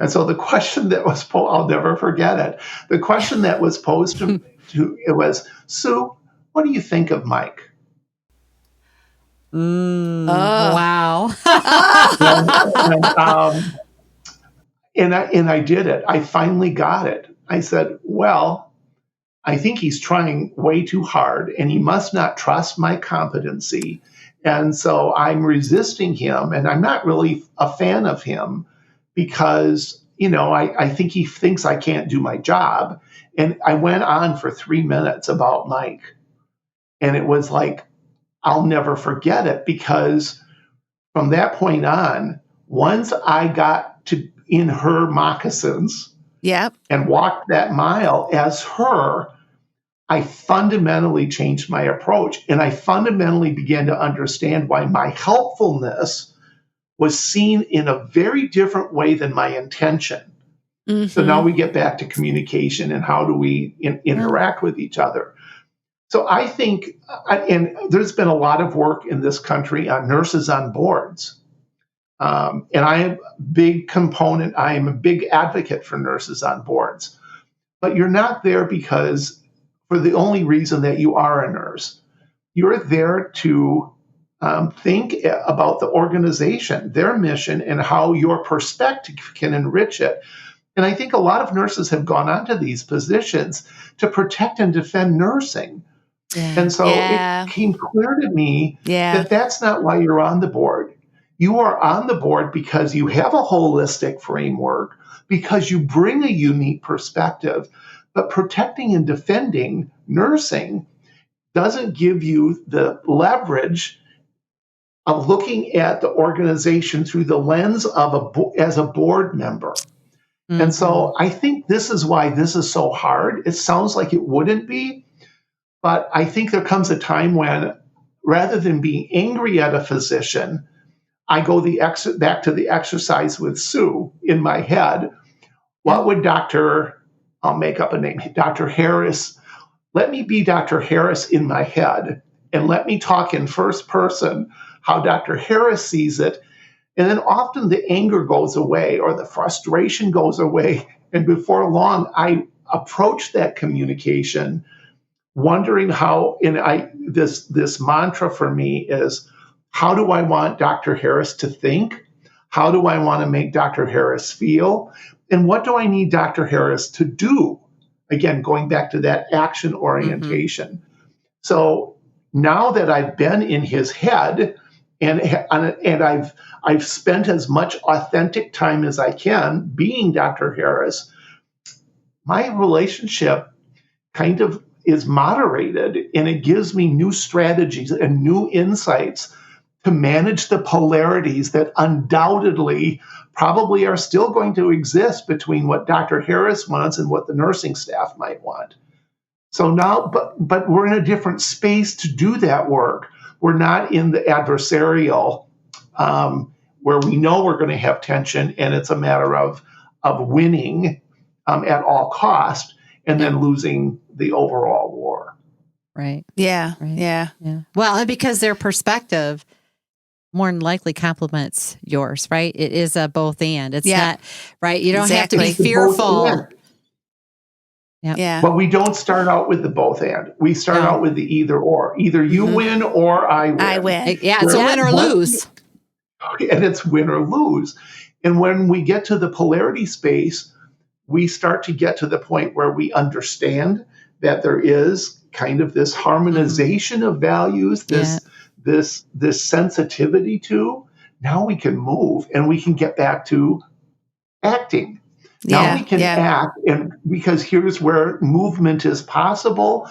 And so the question that was posed, I'll never forget it. The question that was posed to it was, Sue, what do you think of Mike? Wow. And I did it. I finally got it. I said, well, I think he's trying way too hard, and he must not trust my competency. And so I'm resisting him, and I'm not really a fan of him because, I think he thinks I can't do my job. And I went on for 3 minutes about Mike. And it was like, I'll never forget it, because from that point on, once I got to in her moccasins and walked that mile as her, I fundamentally changed my approach. And I fundamentally began to understand why my helpfulness was seen in a very different way than my intention. So now we get back to communication and how do we interact with each other. So I think, and there's been a lot of work in this country on nurses on boards. And I am a big component, I am a big advocate for nurses on boards. But you're not there because, for the only reason that you are a nurse. You're there to think about the organization, their mission, and how your perspective can enrich it. And I think a lot of nurses have gone onto these positions to protect and defend nursing. And so it came clear to me that that's not why you're on the board. You are on the board because you have a holistic framework, because you bring a unique perspective. But protecting and defending nursing doesn't give you the leverage of looking at the organization through the lens of as a board member. And so I think this is why this is so hard. It sounds like it wouldn't be, but I think there comes a time when, rather than being angry at a physician, I go back to the exercise with Sue in my head. What would I'll make up a name, Dr. Harris, let me be Dr. Harris in my head, and let me talk in first person how Dr. Harris sees it. And then often the anger goes away or the frustration goes away. And before long, I approach that communication wondering how, this mantra for me is, how do I want Dr. Harris to think? How do I want to make Dr. Harris feel? And what do I need Dr. Harris to do? Again, going back to that action orientation. So now that I've been in his head and I've spent as much authentic time as I can being Dr. Harris, my relationship kind of is moderated, and it gives me new strategies and new insights to manage the polarities that undoubtedly probably are still going to exist between what Dr. Harris wants and what the nursing staff might want. So now, but we're in a different space to do that work. We're not in the adversarial, where we know we're going to have tension, and it's a matter of winning at all cost, and then losing the overall war. Right. Yeah. Right. Yeah. Yeah. Well, and because their perspective more than likely complements yours, right? It is a both and. It's not, right? You don't have to be fearful. Yeah. But we don't start out with the both and. We start out with the either or. Either you win or I win. I win. Yeah, it's a win or lose. And it's win or lose. And when we get to the polarity space, we start to get to the point where we understand that there is kind of this harmonization of values, this sensitivity to. Now we can move and we can get back to acting. Now we can act, and because here's where movement is possible.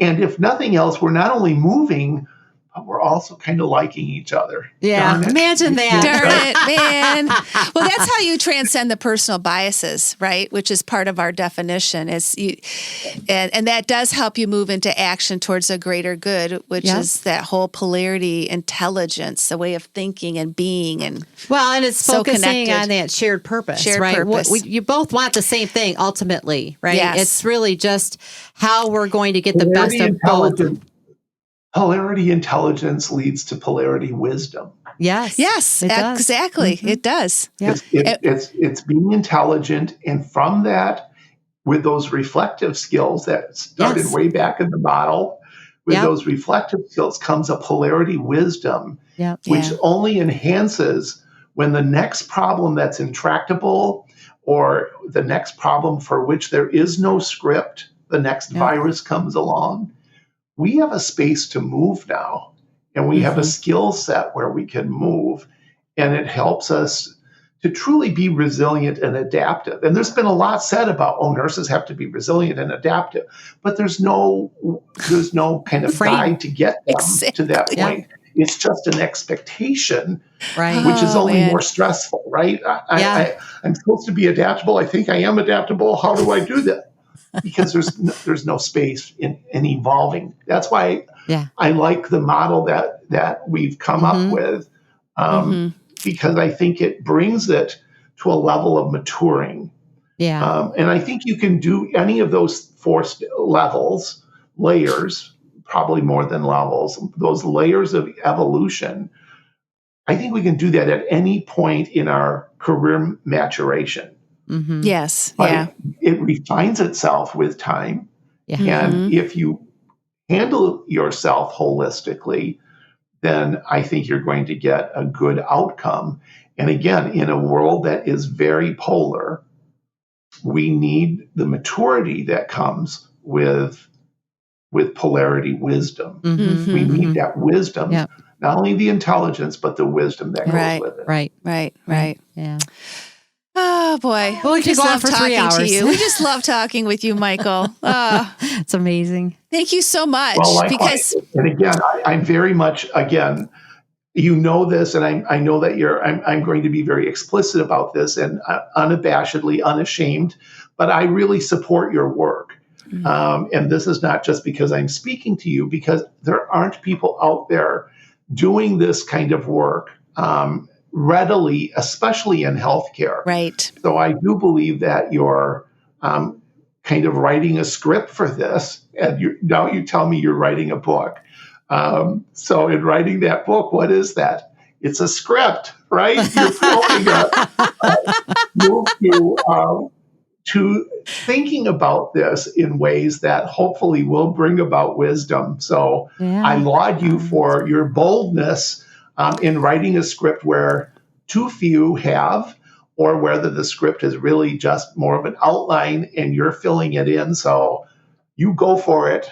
And if nothing else, we're not only moving, but we're also kind of liking each other. Yeah, imagine that. Darn it, man. Well, that's how you transcend the personal biases, right? Which is part of our definition. And that does help you move into action towards a greater good, which is that whole polarity intelligence, the way of thinking and being, and it's so focusing connected. on that shared purpose, Shared right? purpose. You both want the same thing ultimately, right? Yes. It's really just how we're going to get the best of both. Polarity intelligence leads to polarity wisdom. Yes, exactly. Mm-hmm. It does. Yeah. It's being intelligent, and from that, with those reflective skills that started way back in the model, with those reflective skills comes a polarity wisdom, which only enhances when the next problem that's intractable, or the next problem for which there is no script, the next virus comes along. We have a space to move now, and we have a skill set where we can move, and it helps us to truly be resilient and adaptive. And there's been a lot said about, nurses have to be resilient and adaptive, but there's no kind of guide to get them to that point. It's just an expectation, which is only more stressful, right? I'm supposed to be adaptable. I think I am adaptable. How do I do that? Because there's no space in evolving. That's why I like the model that we've come up with, because I think it brings it to a level of maturing. Yeah, and I think you can do any of those four layers, probably more than levels, those layers of evolution. I think we can do that at any point in our career maturation. Mm-hmm. Yes. But it refines itself with time. Yeah. And if you handle yourself holistically, then I think you're going to get a good outcome. And again, in a world that is very polar, we need the maturity that comes with polarity wisdom. Mm-hmm. We need that wisdom, not only the intelligence, but the wisdom that goes with it. Right. Yeah. Oh boy, we just love talking to you. We just love talking with you, Michael. It's amazing. Thank you so much. Well, and again, I'm very much you know this, and I know that I'm going to be very explicit about this and unabashedly unashamed. But I really support your work, and this is not just because I'm speaking to you, because there aren't people out there doing this kind of work. Readily, especially in healthcare. Right. So I do believe that you're kind of writing a script for this, and now you tell me you're writing a book. So in writing that book, what is that? It's a script, right? You're building to thinking about this in ways that hopefully will bring about wisdom. So I laud you for your boldness in writing a script where too few have, or whether the script is really just more of an outline and you're filling it in. So you go for it.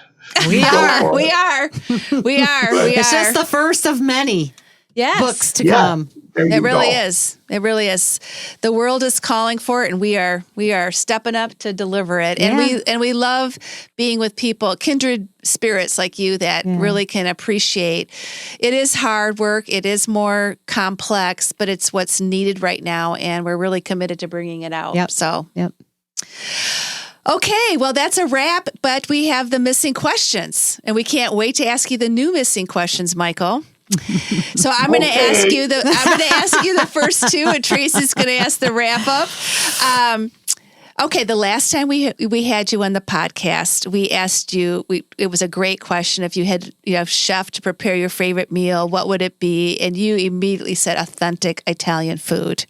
We are. It's just the first of many. Yes. books to come. It really is. It really is. The world is calling for it, and we are stepping up to deliver it. And we love being with people, kindred spirits like you that really can appreciate. It is hard work. It is more complex, but it's what's needed right now, and we're really committed to bringing it out. Yep. So, Yep. Okay, well, that's a wrap, but we have the missing questions, and we can't wait to ask you the new missing questions, Michael. So I'm going to ask you the first two, and Tracy's going to ask the wrap up. Okay, the last time we had you on the podcast, we asked you. It was a great question. If you had chef to prepare your favorite meal, what would it be? And you immediately said authentic Italian food.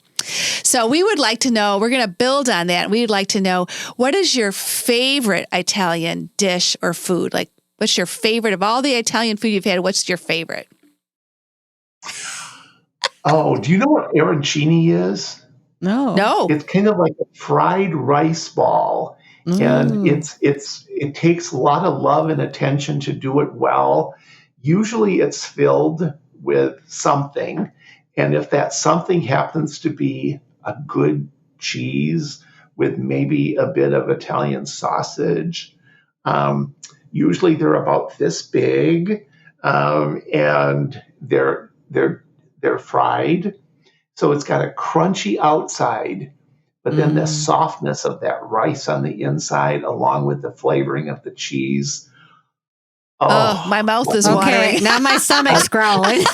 So we would like to know. We're going to build on that. We'd like to know, what is your favorite Italian dish or food? Like, what's your favorite of all the Italian food you've had? What's your favorite? Oh, do you know what arancini is? No. It's kind of like a fried rice ball, and it takes a lot of love and attention to do it well. Usually, it's filled with something, and if that something happens to be a good cheese with maybe a bit of Italian sausage, usually they're about this big, and they're fried. So it's got a crunchy outside, but then the softness of that rice on the inside, along with the flavoring of the cheese. Oh, my mouth is watering. Okay, now my stomach's growling.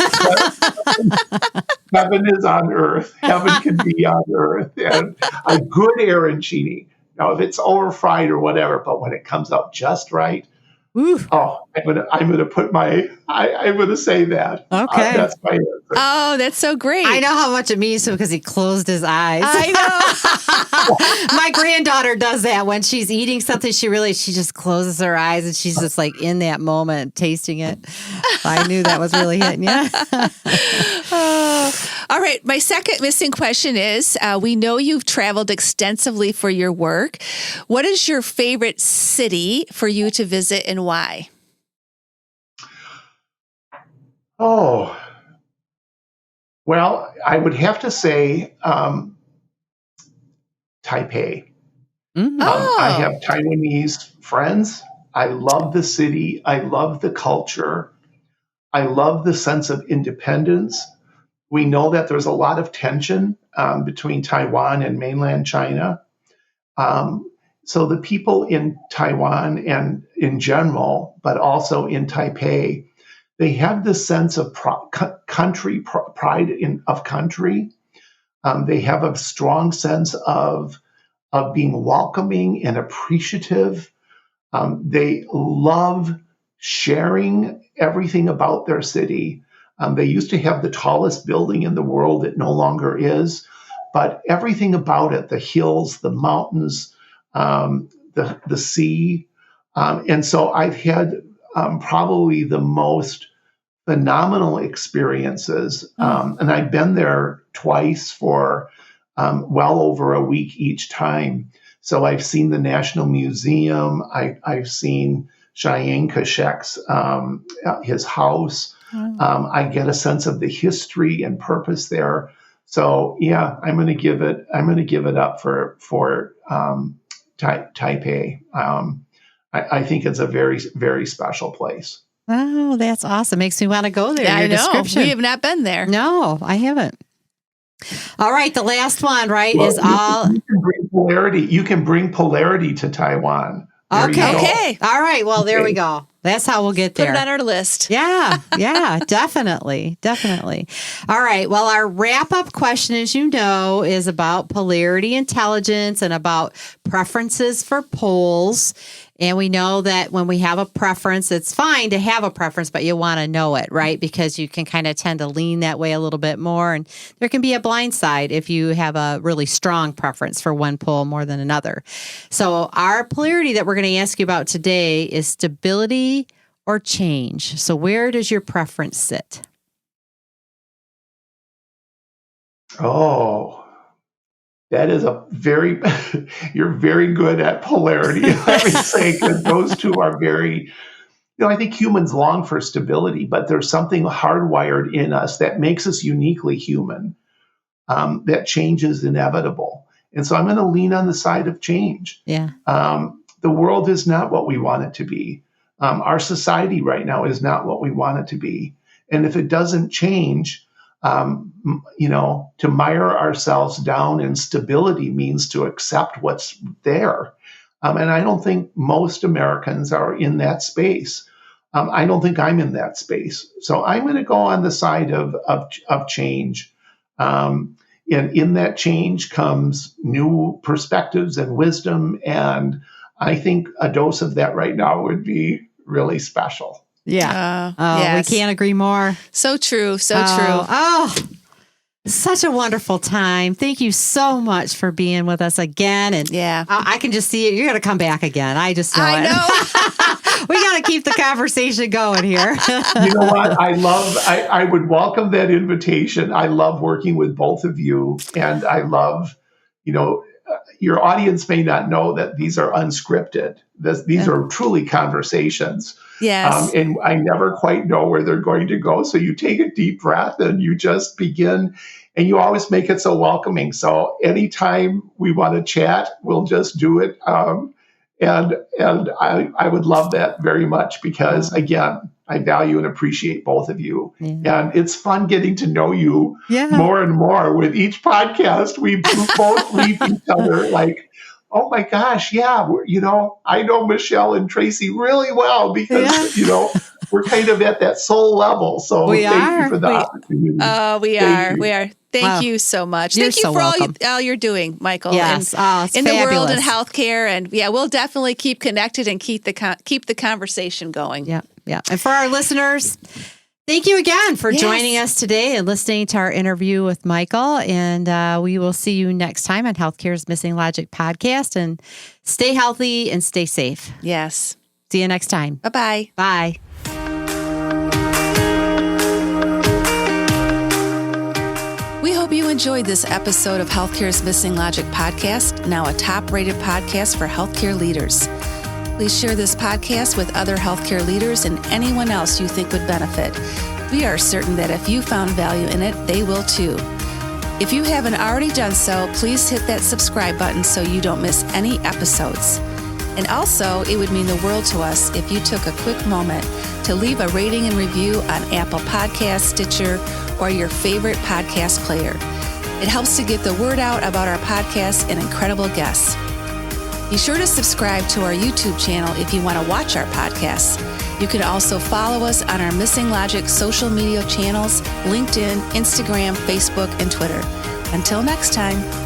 Heaven is on earth. Heaven can be on earth. And a good arancini. Now, if it's overfried or whatever, but when it comes out just right, I'm gonna say that. Okay. That's my answer. Oh, that's so great. I know how much it means to him because he closed his eyes. I know. My granddaughter does that when she's eating something. She just closes her eyes and she's just like in that moment tasting it. I knew that was really hitting you. All right. My second missing question is, we know you've traveled extensively for your work. What is your favorite city for you to visit and why? Oh, well, I would have to say Taipei. I have Taiwanese friends. I love the city. I love the culture. I love the sense of independence. We know that there's a lot of tension between Taiwan and mainland China. So the people in Taiwan and in general, but also in Taipei, they have this sense of pride of country. They have a strong sense of being welcoming and appreciative. They love sharing everything about their city. They used to have the tallest building in the world. It no longer is. But everything about it, the hills, the mountains, the sea. And so I've had probably the most phenomenal experiences. And I've been there twice for well over a week each time. So I've seen the National Museum. I've seen Chiang Kai-shek's his house. I get a sense of the history and purpose there. So yeah, I'm going to give it up for Taipei. I think it's a very, very special place. Oh, that's awesome. Makes me want to go there. Yeah, I know. Description. We have not been there. No, I haven't. All right, the last one, right, is all. You can bring polarity. You can bring polarity to Taiwan. Okay. All right. Well, there we go. That's how we'll get there. Put it on our list. Yeah, definitely. All right. Well, our wrap-up question, as you know, is about polarity intelligence and about preferences for polls. And we know that when we have a preference, it's fine to have a preference, but you want to know it, right? Because you can kind of tend to lean that way a little bit more. And there can be a blind side if you have a really strong preference for one poll more than another. So our polarity that we're going to ask you about today is stability or change. So where does your preference sit? Oh, that is you're very good at polarity, let me say, because those two are very, I think humans long for stability, but there's something hardwired in us that makes us uniquely human, that change is inevitable. And so I'm going to lean on the side of change. Yeah. The world is not what we want it to be. Our society right now is not what we want it to be. And if it doesn't change, to mire ourselves down in stability means to accept what's there. And I don't think most Americans are in that space. I don't think I'm in that space. So I'm going to go on the side of change. And in that change comes new perspectives and wisdom. And I think a dose of that right now would be really special. Yeah. Yes. We can't agree more. So true. So true. Oh, such a wonderful time. Thank you so much for being with us again. And I can just see it. You're going to come back again. I just know it. Know. We got to keep the conversation going here. You know what? I would welcome that invitation. I love working with both of you. And I love, your audience may not know that these are unscripted. These are truly conversations. Yes. And I never quite know where they're going to go. So you take a deep breath and you just begin, and you always make it so welcoming. So anytime we want to chat, we'll just do it. And I would love that very much because, again, I value and appreciate both of you. Yeah. And it's fun getting to know you more and more with each podcast. We both leave each other like, oh my gosh, I know Michelle and Tracy really well because, we're kind of at that soul level. So thank you for the opportunity. Oh, we are. Thank you so much. You're Thank you so for welcome. all you're doing, Michael. Yes. It's in fabulous. the world of healthcare. And we'll definitely keep connected and keep the conversation going. Yeah. Yeah. And for our listeners, thank you again for joining us today and listening to our interview with Michael. And we will see you next time on Healthcare's Missing Logic podcast. And stay healthy and stay safe. Yes. See you next time. Bye-bye. Bye. We hope you enjoyed this episode of Healthcare's Missing Logic podcast, now a top-rated podcast for healthcare leaders. Please share this podcast with other healthcare leaders and anyone else you think would benefit. We are certain that if you found value in it, they will too. If you haven't already done so, please hit that subscribe button so you don't miss any episodes. And also, it would mean the world to us if you took a quick moment to leave a rating and review on Apple Podcasts, Stitcher, or your favorite podcast player. It helps to get the word out about our podcast and incredible guests. Be sure to subscribe to our YouTube channel if you want to watch our podcasts. You can also follow us on our Missing Logic social media channels, LinkedIn, Instagram, Facebook, and Twitter. Until next time.